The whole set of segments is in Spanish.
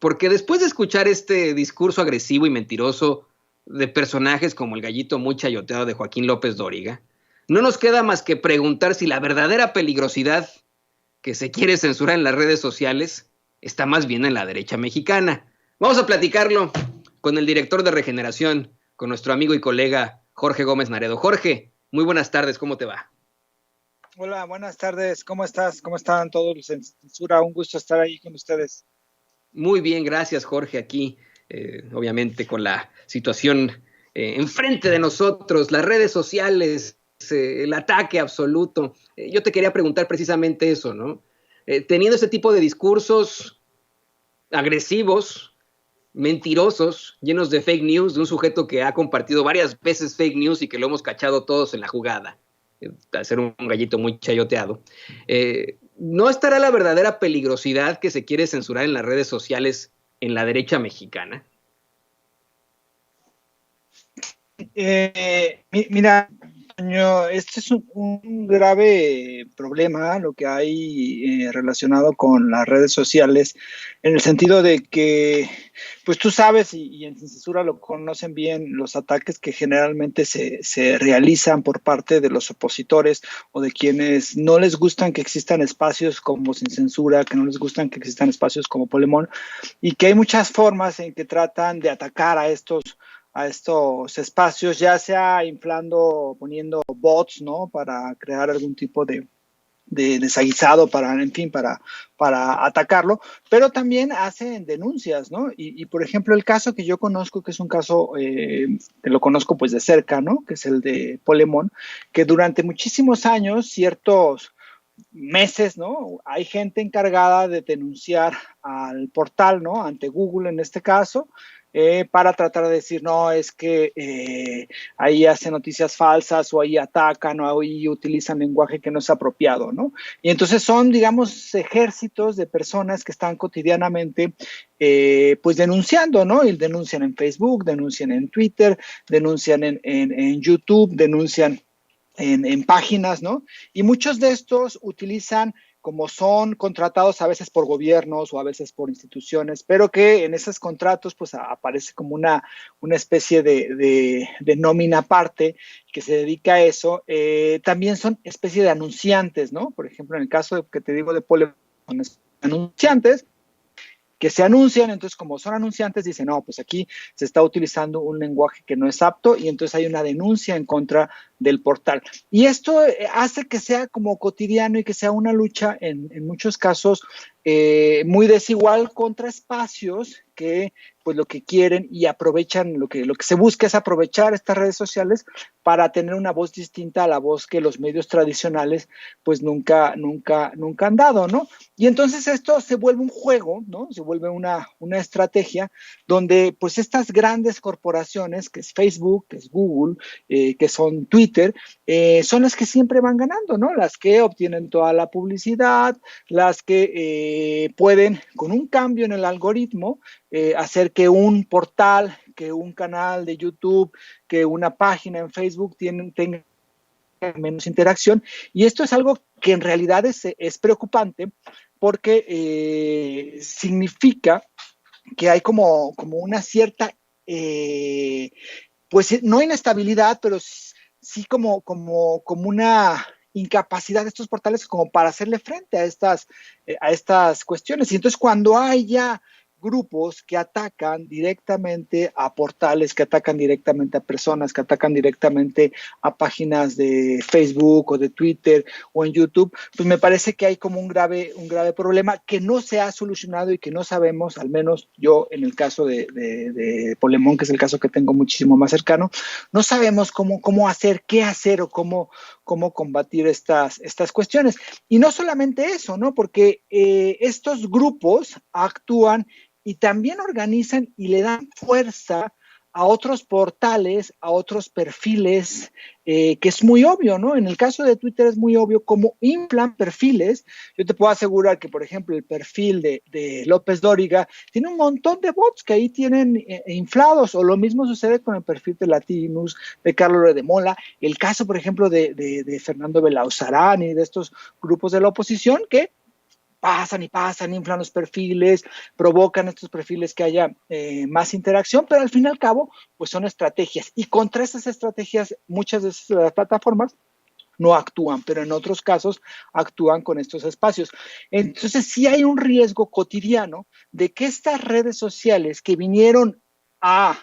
porque después de escuchar este discurso agresivo y mentiroso de personajes como el gallito muy chayoteado de Joaquín López Dóriga, no nos queda más que preguntar si la verdadera peligrosidad que se quiere censurar en las redes sociales está más bien en la derecha mexicana. Vamos a platicarlo con el director de Regeneración, con nuestro amigo y colega Jorge Gómez Naredo. Jorge, muy buenas tardes, ¿cómo te va? Hola, buenas tardes, ¿cómo estás? ¿Cómo están todos los en censura? Un gusto estar ahí con ustedes. Muy bien, gracias Jorge, aquí obviamente con la situación enfrente de nosotros, las redes sociales, el ataque absoluto. Yo te quería preguntar precisamente eso, ¿no? Teniendo ese tipo de discursos agresivos, mentirosos, llenos de fake news, de un sujeto que ha compartido varias veces fake news y que lo hemos cachado todos en la jugada, al ser un gallito muy chayoteado. ¿No estará la verdadera peligrosidad que se quiere censurar en las redes sociales en la derecha mexicana? Mira, este es un grave problema, lo que hay relacionado con las redes sociales, en el sentido de que, pues tú sabes, y en censura lo conocen bien, los ataques que generalmente se realizan por parte de los opositores o de quienes no les gustan que existan espacios como Sin Censura, que no les gustan que existan espacios como Polemón, y que hay muchas formas en que tratan de atacar a estos espacios, ya sea inflando, poniendo bots, ¿no? Para crear algún tipo de desaguisado en fin, para atacarlo, pero también hacen denuncias, ¿no? Por ejemplo, el caso que yo conozco, que es un caso que lo conozco pues de cerca, ¿no? Que es el de Polemón, que durante muchísimos años, ciertos meses, ¿no? Hay gente encargada de denunciar al portal, ¿no? Ante Google en este caso, para tratar de decir, no, es que ahí hacen noticias falsas o ahí atacan o ahí utilizan lenguaje que no es apropiado, ¿no? Y entonces son, digamos, ejércitos de personas que están cotidianamente pues denunciando, ¿no? Y denuncian en Facebook, denuncian en Twitter, denuncian en YouTube, denuncian en páginas, ¿no? Y muchos de estos utilizan, como son contratados a veces por gobiernos o a veces por instituciones, pero que en esos contratos pues aparece como una especie de nómina aparte que se dedica a eso. También son especie de anunciantes, ¿no? Por ejemplo, en el caso que te digo de Pole, son anunciantes que se anuncian, entonces como son anunciantes dicen, no, pues aquí se está utilizando un lenguaje que no es apto y entonces hay una denuncia en contra del portal. Y esto hace que sea como cotidiano y que sea una lucha en muchos casos muy desigual contra espacios que pues lo que quieren y aprovechan, lo que se busca es aprovechar estas redes sociales para tener una voz distinta a la voz que los medios tradicionales pues nunca han dado, ¿no? Y entonces esto se vuelve un juego, ¿no? Se vuelve una estrategia donde pues estas grandes corporaciones, que es Facebook, que es Google, que son Twitter, son las que siempre van ganando, ¿no? Las que obtienen toda la publicidad, las que pueden, con un cambio en el algoritmo, hacer que un portal, que un canal de YouTube, que una página en Facebook tenga menos interacción. Y esto es algo que en realidad es preocupante porque significa que hay como una cierta, pues no inestabilidad, pero sí como una incapacidad de estos portales como para hacerle frente a estas cuestiones. Y entonces cuando hay ya grupos que atacan directamente a portales, que atacan directamente a personas, que atacan directamente a páginas de Facebook o de Twitter o en YouTube, pues me parece que hay como un grave problema que no se ha solucionado y que no sabemos, al menos yo en el caso de Polemón, que es el caso que tengo muchísimo más cercano, no sabemos cómo hacer, qué hacer o cómo combatir estas cuestiones. Y no solamente eso, ¿no? Porque estos grupos actúan y también organizan y le dan fuerza a otros portales, a otros perfiles, que es muy obvio, ¿no? En el caso de Twitter es muy obvio cómo inflan perfiles. Yo te puedo asegurar que, por ejemplo, el perfil de López Dóriga tiene un montón de bots que ahí tienen inflados, o lo mismo sucede con el perfil de Latinus, de Carlos de Mola, el caso, por ejemplo, de Fernando Belauzarán y de estos grupos de la oposición que pasan y pasan, inflan los perfiles, provocan estos perfiles que haya más interacción, pero al fin y al cabo, pues son estrategias. Y contra esas estrategias, muchas de las plataformas no actúan, pero en otros casos actúan con estos espacios. Entonces, sí hay un riesgo cotidiano de que estas redes sociales que vinieron a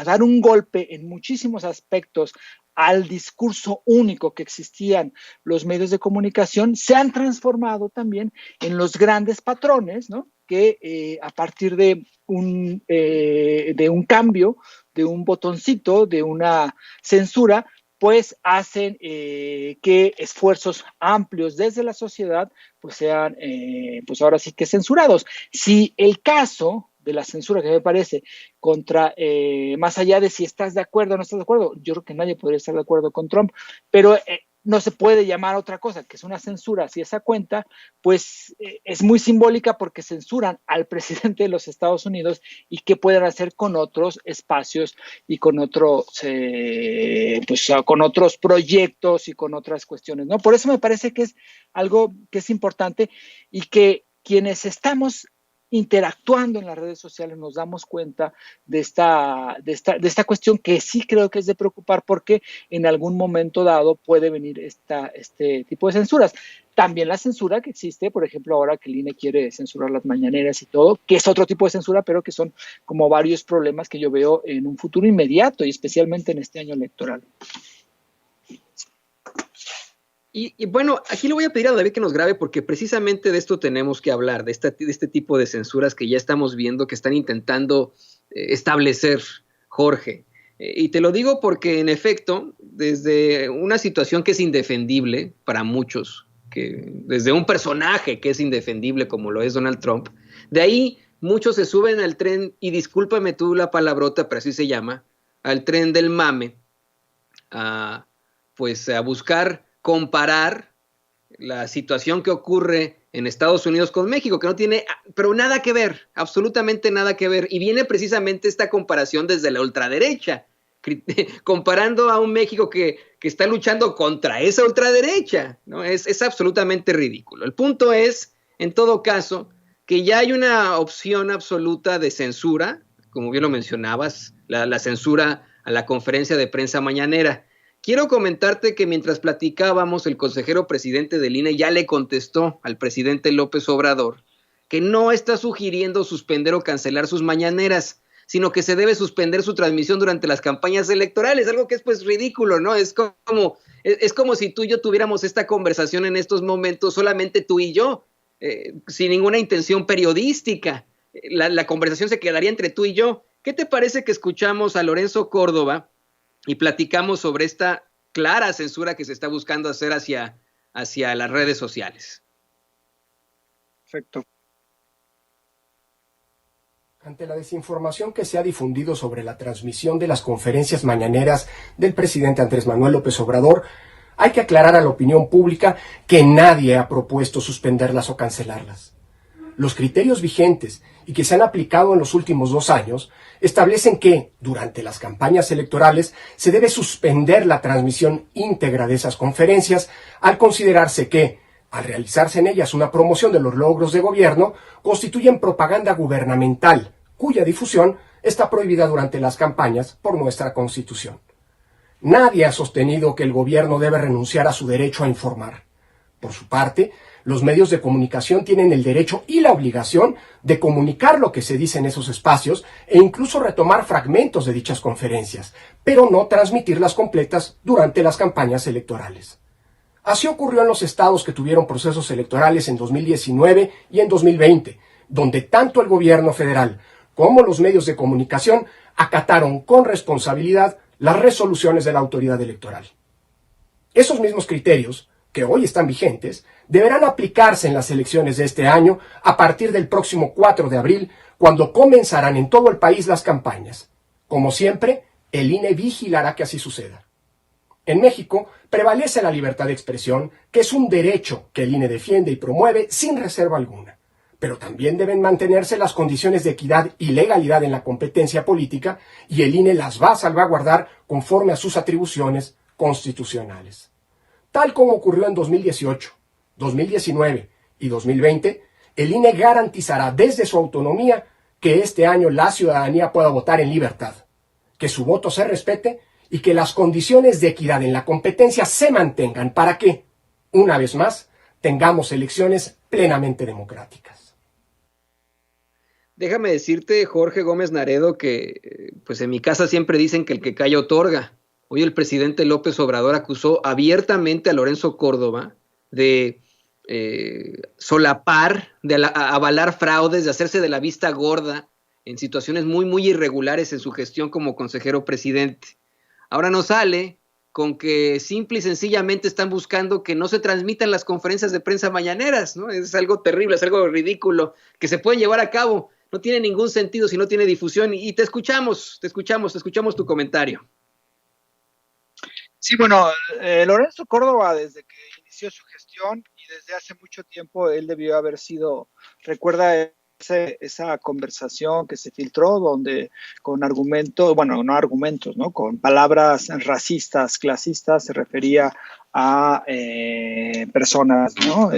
dar un golpe en muchísimos aspectos al discurso único que existían los medios de comunicación, se han transformado también en los grandes patrones, ¿no? Que a partir de un cambio, de un botoncito, de una censura, pues hacen que esfuerzos amplios desde la sociedad pues sean, pues ahora sí que censurados. Si el caso de la censura, que me parece, contra, más allá de si estás de acuerdo o no estás de acuerdo, yo creo que nadie podría estar de acuerdo con Trump, pero no se puede llamar otra cosa que es una censura. Si esa cuenta, pues es muy simbólica porque censuran al presidente de los Estados Unidos y qué pueden hacer con otros espacios y con otros, pues con otros proyectos y con otras cuestiones, ¿no? Por eso me parece que es algo que es importante y que quienes estamos interactuando en las redes sociales nos damos cuenta de esta cuestión que sí creo que es de preocupar porque en algún momento dado puede venir este tipo de censuras. También la censura que existe, por ejemplo, ahora que el INE quiere censurar las mañaneras y todo, que es otro tipo de censura, pero que son como varios problemas que yo veo en un futuro inmediato y especialmente en este año electoral. Y bueno, aquí le voy a pedir a David que nos grabe porque precisamente de esto tenemos que hablar, de este tipo de censuras que ya estamos viendo que están intentando establecer, Jorge. Y te lo digo porque en efecto, desde una situación que es indefendible para muchos, que desde un personaje que es indefendible como lo es Donald Trump, de ahí muchos se suben al tren, y discúlpame tú la palabrota, pero así se llama, al tren del mame, pues a buscar comparar la situación que ocurre en Estados Unidos con México, que no tiene, pero nada que ver, absolutamente nada que ver, y viene precisamente esta comparación desde la ultraderecha, comparando a un México que está luchando contra esa ultraderecha, ¿no? Es absolutamente ridículo. El punto es, en todo caso, que ya hay una opción absoluta de censura, como bien lo mencionabas, la censura a la conferencia de prensa mañanera. Quiero comentarte que mientras platicábamos, el consejero presidente del INE ya le contestó al presidente López Obrador que no está sugiriendo suspender o cancelar sus mañaneras, sino que se debe suspender su transmisión durante las campañas electorales, algo que es pues ridículo, ¿no? Es como si tú y yo tuviéramos esta conversación en estos momentos, solamente tú y yo, sin ninguna intención periodística. La conversación se quedaría entre tú y yo. ¿Qué te parece que escuchamos a Lorenzo Córdoba y platicamos sobre esta clara censura que se está buscando hacer hacia las redes sociales? Perfecto. Ante la desinformación que se ha difundido sobre la transmisión de las conferencias mañaneras del presidente Andrés Manuel López Obrador, hay que aclarar a la opinión pública que nadie ha propuesto suspenderlas o cancelarlas. Los criterios vigentes y que se han aplicado en los últimos 2 años establecen que, durante las campañas electorales, se debe suspender la transmisión íntegra de esas conferencias al considerarse que, al realizarse en ellas una promoción de los logros de gobierno, constituyen propaganda gubernamental, cuya difusión está prohibida durante las campañas por nuestra Constitución. Nadie ha sostenido que el gobierno debe renunciar a su derecho a informar. Por su parte, los medios de comunicación tienen el derecho y la obligación de comunicar lo que se dice en esos espacios e incluso retomar fragmentos de dichas conferencias, pero no transmitirlas completas durante las campañas electorales. Así ocurrió en los estados que tuvieron procesos electorales en 2019 y en 2020, donde tanto el gobierno federal como los medios de comunicación acataron con responsabilidad las resoluciones de la autoridad electoral. Esos mismos criterios, que hoy están vigentes, deberán aplicarse en las elecciones de este año a partir del próximo 4 de abril, cuando comenzarán en todo el país las campañas. Como siempre, el INE vigilará que así suceda. En México prevalece la libertad de expresión, que es un derecho que el INE defiende y promueve sin reserva alguna. Pero también deben mantenerse las condiciones de equidad y legalidad en la competencia política, y el INE las va a salvaguardar conforme a sus atribuciones constitucionales. Tal como ocurrió en 2018, 2019 y 2020, el INE garantizará desde su autonomía que este año la ciudadanía pueda votar en libertad, que su voto se respete y que las condiciones de equidad en la competencia se mantengan para que, una vez más, tengamos elecciones plenamente democráticas. Déjame decirte, Jorge Gómez Naredo, que pues en mi casa siempre dicen que el que calla otorga. Hoy el presidente López Obrador acusó abiertamente a Lorenzo Córdoba de solapar, de avalar fraudes, de hacerse de la vista gorda en situaciones muy, muy irregulares en su gestión como consejero presidente. Ahora nos sale con que simple y sencillamente están buscando que no se transmitan las conferencias de prensa mañaneras, ¿no? Es algo terrible, es algo ridículo, que se pueden llevar a cabo. No tiene ningún sentido si no tiene difusión. Y te escuchamos tu comentario. Sí, bueno, Lorenzo Córdoba, desde que inició su gestión y desde hace mucho tiempo, él debió haber sido, recuerda esa conversación que se filtró donde con argumentos, bueno, no argumentos, ¿no? Con palabras racistas, clasistas, se refería a personas, ¿no?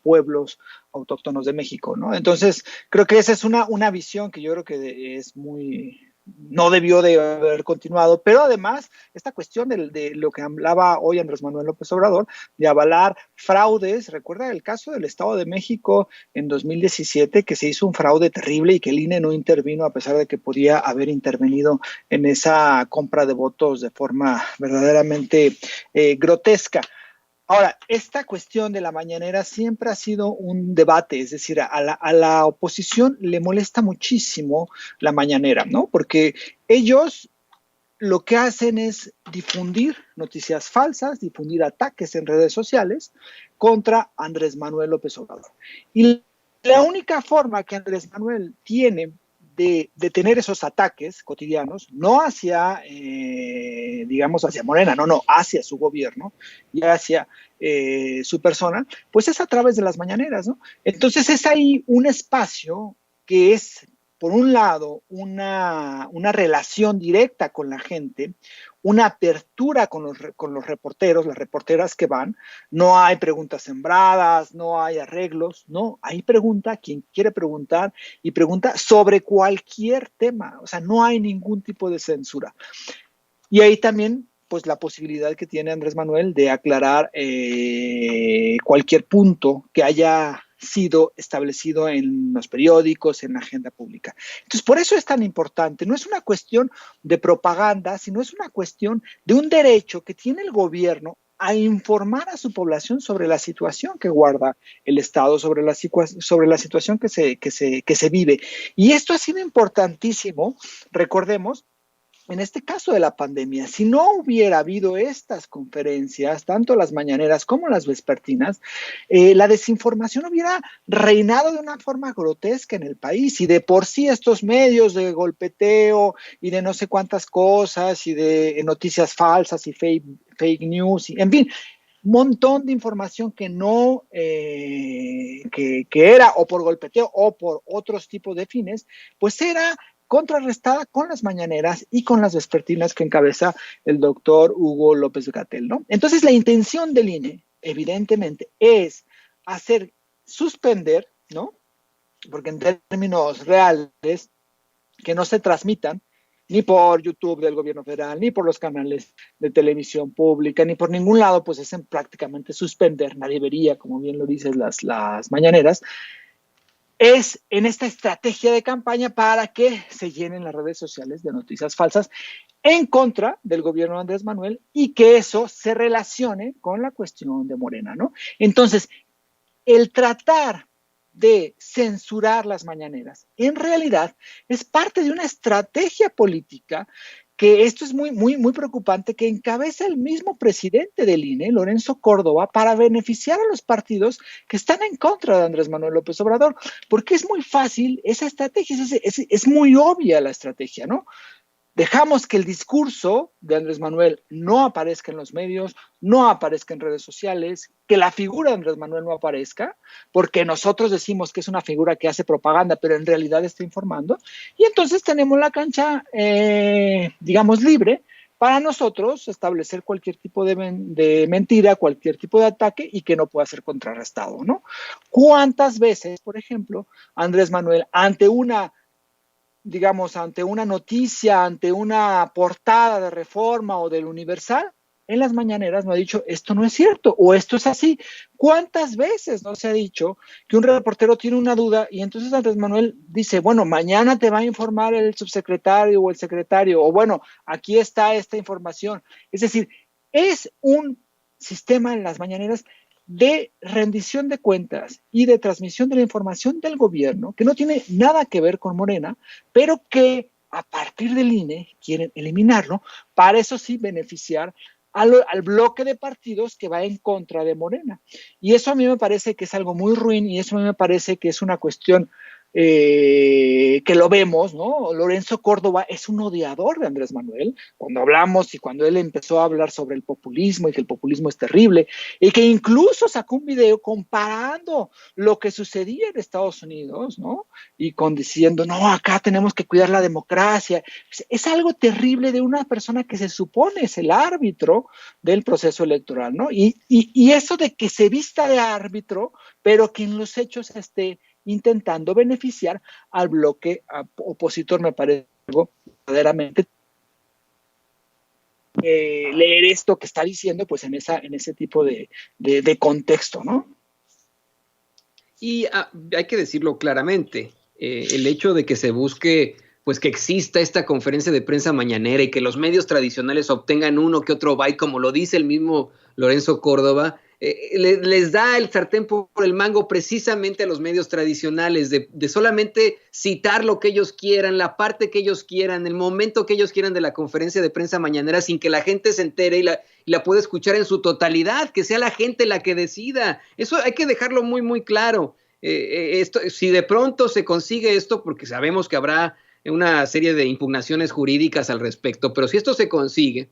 Pueblos autóctonos de México, ¿no? Entonces, creo que esa es una visión que yo creo que es muy... no debió de haber continuado, pero además esta cuestión de lo que hablaba hoy Andrés Manuel López Obrador, de avalar fraudes. Recuerda el caso del Estado de México en 2017, que se hizo un fraude terrible y que el INE no intervino a pesar de que podía haber intervenido en esa compra de votos de forma verdaderamente grotesca. Ahora, esta cuestión de la mañanera siempre ha sido un debate, es decir, a la oposición le molesta muchísimo la mañanera, ¿no? Porque ellos lo que hacen es difundir noticias falsas, difundir ataques en redes sociales contra Andrés Manuel López Obrador. Y la única forma que Andrés Manuel tiene de tener esos ataques cotidianos, no hacia, digamos, hacia Morena, no, hacia su gobierno y hacia su persona, pues es a través de las mañaneras, ¿no? Entonces es ahí un espacio que es, por un lado, una relación directa con la gente, una apertura con los reporteros, las reporteras que van. No hay preguntas sembradas, no hay arreglos, no, ahí pregunta quien quiere preguntar y pregunta sobre cualquier tema, o sea, no hay ningún tipo de censura. Y ahí también, pues, la posibilidad que tiene Andrés Manuel de aclarar cualquier punto que haya sido establecido en los periódicos, en la agenda pública. Entonces, por eso es tan importante. No es una cuestión de propaganda, sino es una cuestión de un derecho que tiene el gobierno a informar a su población sobre la situación que guarda el Estado, sobre la situación que se vive. Y esto ha sido importantísimo, recordemos, en este caso de la pandemia. Si no hubiera habido estas conferencias, tanto las mañaneras como las vespertinas, la desinformación hubiera reinado de una forma grotesca en el país, y de por sí estos medios de golpeteo y de no sé cuántas cosas y de noticias falsas y fake news, y, en fin, un montón de información que no, que era o por golpeteo o por otros tipos de fines, pues era contrarrestada con las mañaneras y con las vespertinas que encabeza el doctor Hugo López-Gatell, ¿no? Entonces, la intención del INE, evidentemente, es hacer suspender, ¿no? Porque en términos reales, que no se transmitan ni por YouTube del gobierno federal, ni por los canales de televisión pública, ni por ningún lado, pues es en prácticamente suspender. Nadie vería, como bien lo dices, las mañaneras. Es en esta estrategia de campaña para que se llenen las redes sociales de noticias falsas en contra del gobierno de Andrés Manuel y que eso se relacione con la cuestión de Morena, ¿no? Entonces, el tratar de censurar las mañaneras en realidad es parte de una estrategia política, que esto es muy, muy, muy preocupante, que encabeza el mismo presidente del INE, Lorenzo Córdoba, para beneficiar a los partidos que están en contra de Andrés Manuel López Obrador, porque es muy fácil esa estrategia, es muy obvia la estrategia, ¿no? Dejamos que el discurso de Andrés Manuel no aparezca en los medios, no aparezca en redes sociales, que la figura de Andrés Manuel no aparezca, porque nosotros decimos que es una figura que hace propaganda, pero en realidad está informando, y entonces tenemos la cancha, digamos, libre para nosotros establecer cualquier tipo de mentira, cualquier tipo de ataque y que no pueda ser contrarrestado, ¿no? ¿Cuántas veces, por ejemplo, Andrés Manuel, ante una noticia, ante una portada de Reforma o del Universal, en las mañaneras no ha dicho, esto no es cierto, o esto es así? ¿Cuántas veces no se ha dicho que un reportero tiene una duda y entonces Andrés Manuel dice, bueno, mañana te va a informar el subsecretario o el secretario, o bueno, aquí está esta información? Es decir, es un sistema en las mañaneras de rendición de cuentas y de transmisión de la información del gobierno, que no tiene nada que ver con Morena, pero que a partir del INE quieren eliminarlo, para eso sí beneficiar al bloque de partidos que va en contra de Morena. Y eso a mí me parece que es algo muy ruin, y eso a mí me parece que es una cuestión que lo vemos, ¿no? Lorenzo Córdoba es un odiador de Andrés Manuel. Cuando hablamos y cuando él empezó a hablar sobre el populismo y que el populismo es terrible, y que incluso sacó un video comparando lo que sucedía en Estados Unidos, ¿no? Y diciendo, no, acá tenemos que cuidar la democracia. Es algo terrible de una persona que se supone es el árbitro del proceso electoral, ¿no? Y eso de que se vista de árbitro, pero que en los hechos esté intentando beneficiar al bloque opositor, me parece algo verdaderamente leer esto que está diciendo, pues en ese tipo de contexto, ¿no? Y hay que decirlo claramente, el hecho de que se busque, pues que exista esta conferencia de prensa mañanera y que los medios tradicionales obtengan uno que otro byte, como lo dice el mismo Lorenzo Córdoba, les da el sartén por el mango precisamente a los medios tradicionales de solamente citar lo que ellos quieran, la parte que ellos quieran, el momento que ellos quieran de la conferencia de prensa mañanera, sin que la gente se entere y la pueda escuchar en su totalidad, que sea la gente la que decida. Eso hay que dejarlo muy, muy claro. Si de pronto se consigue esto, porque sabemos que habrá una serie de impugnaciones jurídicas al respecto, pero si esto se consigue,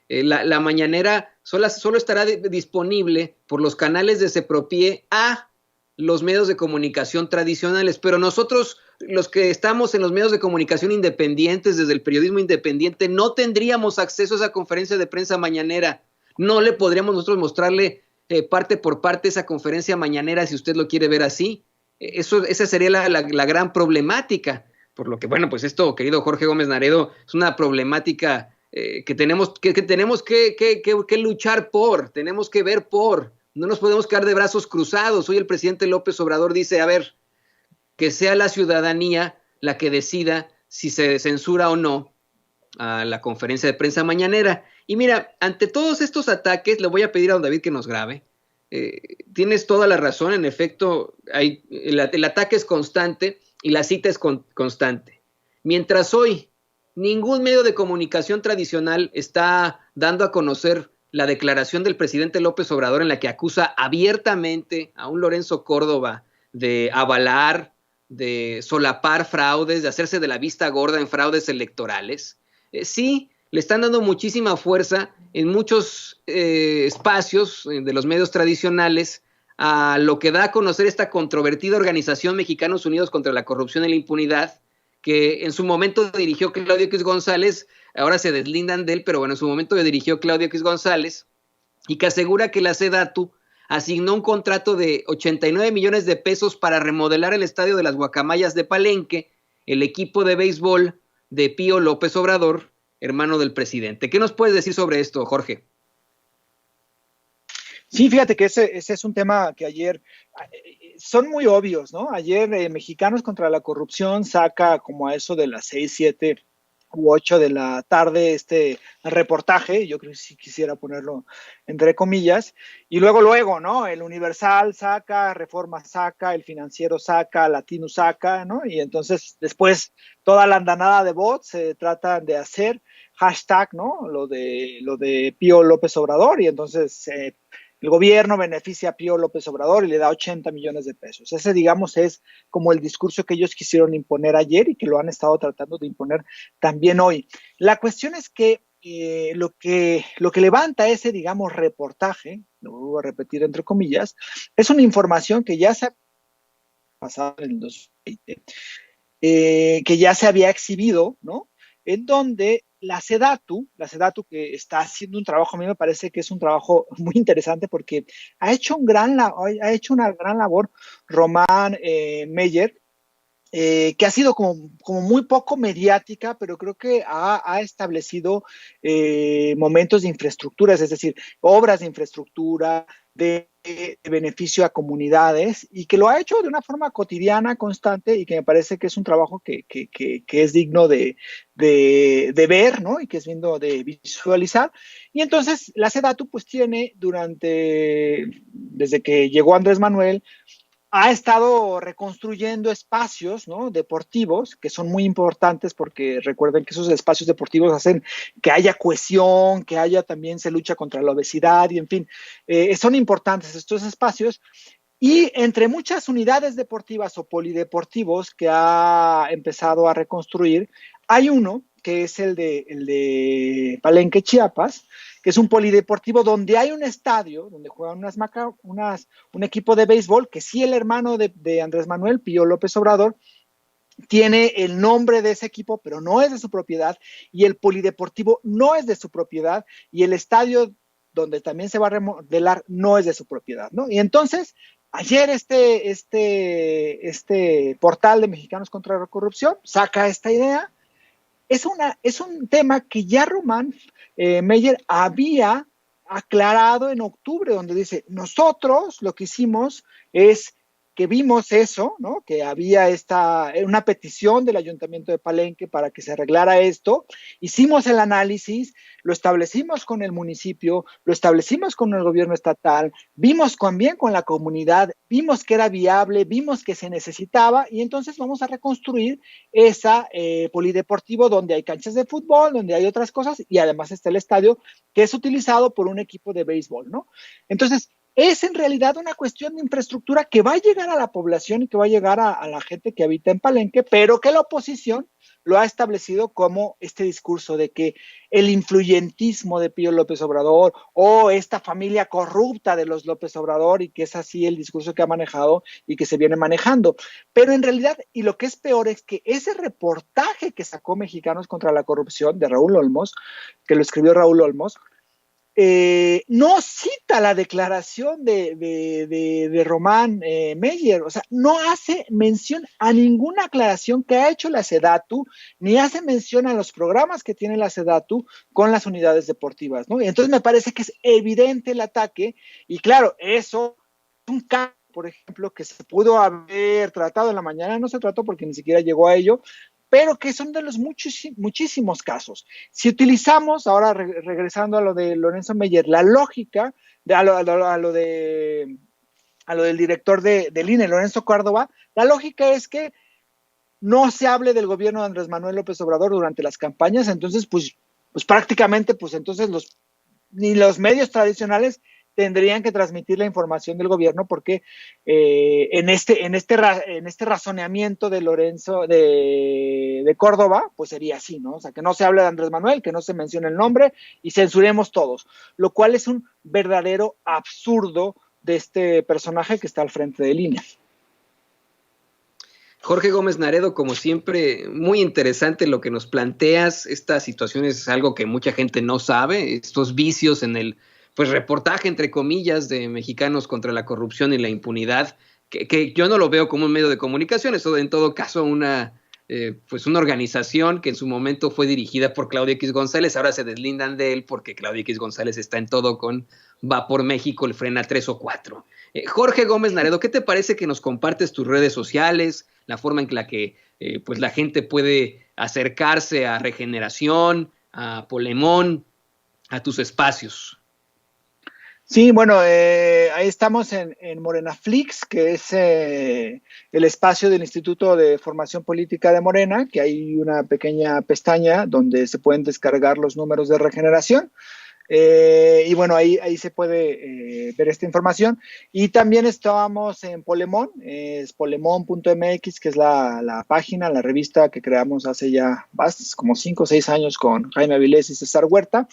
la mañanera solo estará disponible por los canales de Sepropie a los medios de comunicación tradicionales, pero nosotros, los que estamos en los medios de comunicación independientes, desde el periodismo independiente, no tendríamos acceso a esa conferencia de prensa mañanera. No le podríamos nosotros mostrarle parte por parte esa conferencia mañanera, si usted lo quiere ver así. Esa sería la gran problemática. Por lo que, bueno, pues esto, querido Jorge Gómez Naredo, es una problemática que tenemos que luchar por, tenemos que ver por. No nos podemos quedar de brazos cruzados. Hoy el presidente López Obrador dice, a ver, que sea la ciudadanía la que decida si se censura o no a la conferencia de prensa mañanera. Y mira, ante todos estos ataques, le voy a pedir a don David que nos grabe. Tienes toda la razón, en efecto, el ataque es constante y la cita es constante. Mientras hoy ningún medio de comunicación tradicional está dando a conocer la declaración del presidente López Obrador en la que acusa abiertamente a un Lorenzo Córdoba de avalar, de solapar fraudes, de hacerse de la vista gorda en fraudes electorales. Sí, le están dando muchísima fuerza en muchos espacios de los medios tradicionales a lo que da a conocer esta controvertida organización Mexicanos Unidos contra la Corrupción y la Impunidad, que en su momento dirigió Claudio X González, ahora se deslindan de él, pero bueno, en su momento dirigió Claudio X González, y que asegura que la SEDATU asignó un contrato de 89 millones de pesos para remodelar el estadio de las Guacamayas de Palenque, el equipo de béisbol de Pío López Obrador, hermano del presidente. ¿Qué nos puedes decir sobre esto, Jorge? Sí, fíjate que ese es un tema que ayer son muy obvios, ¿no? Ayer Mexicanos contra la Corrupción saca como a eso de las 6, 7 u 8 de la tarde este reportaje, yo creo que sí quisiera ponerlo entre comillas, y luego, ¿no? El Universal saca, Reforma saca, el Financiero saca, Latino saca, ¿no? Y entonces después toda la andanada de bots se tratan de hacer hashtag, ¿no? Lo de Pío López Obrador, y entonces el gobierno beneficia a Pío López Obrador y le da 80 millones de pesos. Ese, digamos, es como el discurso que ellos quisieron imponer ayer y que lo han estado tratando de imponer también hoy. La cuestión es que lo que levanta ese, digamos, reportaje, lo vuelvo a repetir entre comillas, es una información que ya se ha pasado en el 2020, que ya se había exhibido, ¿no? en donde la SEDATU que está haciendo un trabajo, a mí me parece que es un trabajo muy interesante porque ha hecho una gran labor Román Meyer, que ha sido como muy poco mediática, pero creo que ha establecido momentos de infraestructuras, es decir, obras de infraestructura, de beneficio a comunidades, y que lo ha hecho de una forma cotidiana, constante, y que me parece que es un trabajo que es digno de ver, ¿no? Y que es digno de visualizar. Y entonces la SEDATU pues tiene desde que llegó Andrés Manuel, ha estado reconstruyendo espacios, ¿no?, deportivos, que son muy importantes porque recuerden que esos espacios deportivos hacen que haya cohesión, que haya también se lucha contra la obesidad y en fin, son importantes estos espacios. Y entre muchas unidades deportivas o polideportivos que ha empezado a reconstruir, hay uno que es el de Palenque, Chiapas, que es un polideportivo donde hay un estadio, donde juegan un equipo de béisbol, que sí el hermano de Andrés Manuel, Pío López Obrador, tiene el nombre de ese equipo, pero no es de su propiedad, y el polideportivo no es de su propiedad, y el estadio donde también se va a remodelar no es de su propiedad, ¿no? Y entonces, ayer este portal de Mexicanos contra la Corrupción saca esta idea. Es un tema que ya Román Meyer había aclarado en octubre, donde dice, nosotros lo que hicimos es que vimos eso, ¿no?, que había una petición del Ayuntamiento de Palenque para que se arreglara esto, hicimos el análisis, lo establecimos con el municipio, lo establecimos con el gobierno estatal, vimos también con la comunidad, vimos que era viable, vimos que se necesitaba, y entonces vamos a reconstruir esa polideportivo donde hay canchas de fútbol, donde hay otras cosas, y además está el estadio que es utilizado por un equipo de béisbol, ¿no? Entonces, es en realidad una cuestión de infraestructura que va a llegar a la población y que va a llegar a la gente que habita en Palenque, pero que la oposición lo ha establecido como este discurso de que el influyentismo de Pío López Obrador o esta familia corrupta de los López Obrador, y que es así el discurso que ha manejado y que se viene manejando. Pero en realidad, y lo que es peor, es que ese reportaje que sacó Mexicanos contra la Corrupción de Raúl Olmos, que lo escribió Raúl Olmos, no cita la declaración de Román Meyer, o sea, no hace mención a ninguna aclaración que ha hecho la SEDATU, ni hace mención a los programas que tiene la SEDATU con las unidades deportivas, ¿no? Y entonces me parece que es evidente el ataque, y claro, eso es un caso, por ejemplo, que se pudo haber tratado en la mañana, no se trató porque ni siquiera llegó a ello, pero que son de los muchísimos casos. Si utilizamos, ahora regresando a lo de Lorenzo Meyer, la lógica, a lo del director del INE, Lorenzo Córdoba, la lógica es que no se hable del gobierno de Andrés Manuel López Obrador durante las campañas, entonces pues prácticamente, pues entonces ni los medios tradicionales tendrían que transmitir la información del gobierno, porque en este razoneamiento de Lorenzo de Córdoba, pues sería así, ¿no? O sea, que no se hable de Andrés Manuel, que no se mencione el nombre y censuremos todos, lo cual es un verdadero absurdo de este personaje que está al frente de línea. Jorge Gómez Naredo, como siempre, muy interesante lo que nos planteas. Esta situación es algo que mucha gente no sabe, estos vicios en el reportaje, entre comillas, de Mexicanos contra la Corrupción y la Impunidad, que yo no lo veo como un medio de comunicación, eso en todo caso una organización que en su momento fue dirigida por Claudio X González, ahora se deslindan de él porque Claudio X González está en todo con Va por México, el Frena 3 o 4. Jorge Gómez Naredo, ¿qué te parece que nos compartes tus redes sociales, la forma en la que la gente puede acercarse a Regeneración, a Polemón, a tus espacios? Sí, bueno, ahí estamos en Morena Flix, que es el espacio del Instituto de Formación Política de Morena, que hay una pequeña pestaña donde se pueden descargar los números de Regeneración. Y bueno, ahí se puede ver esta información. Y también estábamos en Polemón, es polemón.mx, que es la página, la revista que creamos hace ya como 5 o 6 años con Jaime Avilés y César Huerta.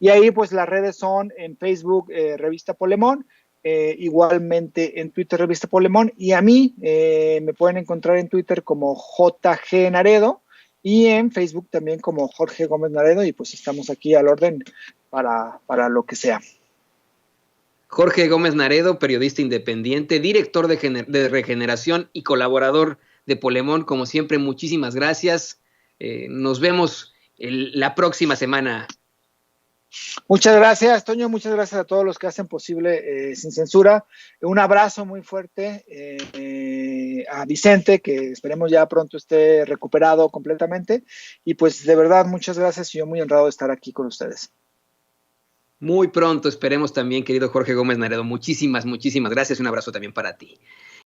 Y ahí pues las redes son en Facebook, Revista Polemón, igualmente en Twitter, Revista Polemón, y a mí me pueden encontrar en Twitter como JG Naredo, y en Facebook también como Jorge Gómez Naredo, y pues estamos aquí al orden para lo que sea. Jorge Gómez Naredo, periodista independiente, director de Regeneración y colaborador de Polemón. Como siempre, muchísimas gracias. Nos vemos la próxima semana. Muchas gracias, Toño. Muchas gracias a todos los que hacen posible Sin Censura. Un abrazo muy fuerte a Vicente, que esperemos ya pronto esté recuperado completamente. Y pues de verdad, muchas gracias y yo muy honrado de estar aquí con ustedes. Muy pronto, esperemos también, querido Jorge Gómez Naredo. Muchísimas, muchísimas gracias y un abrazo también para ti.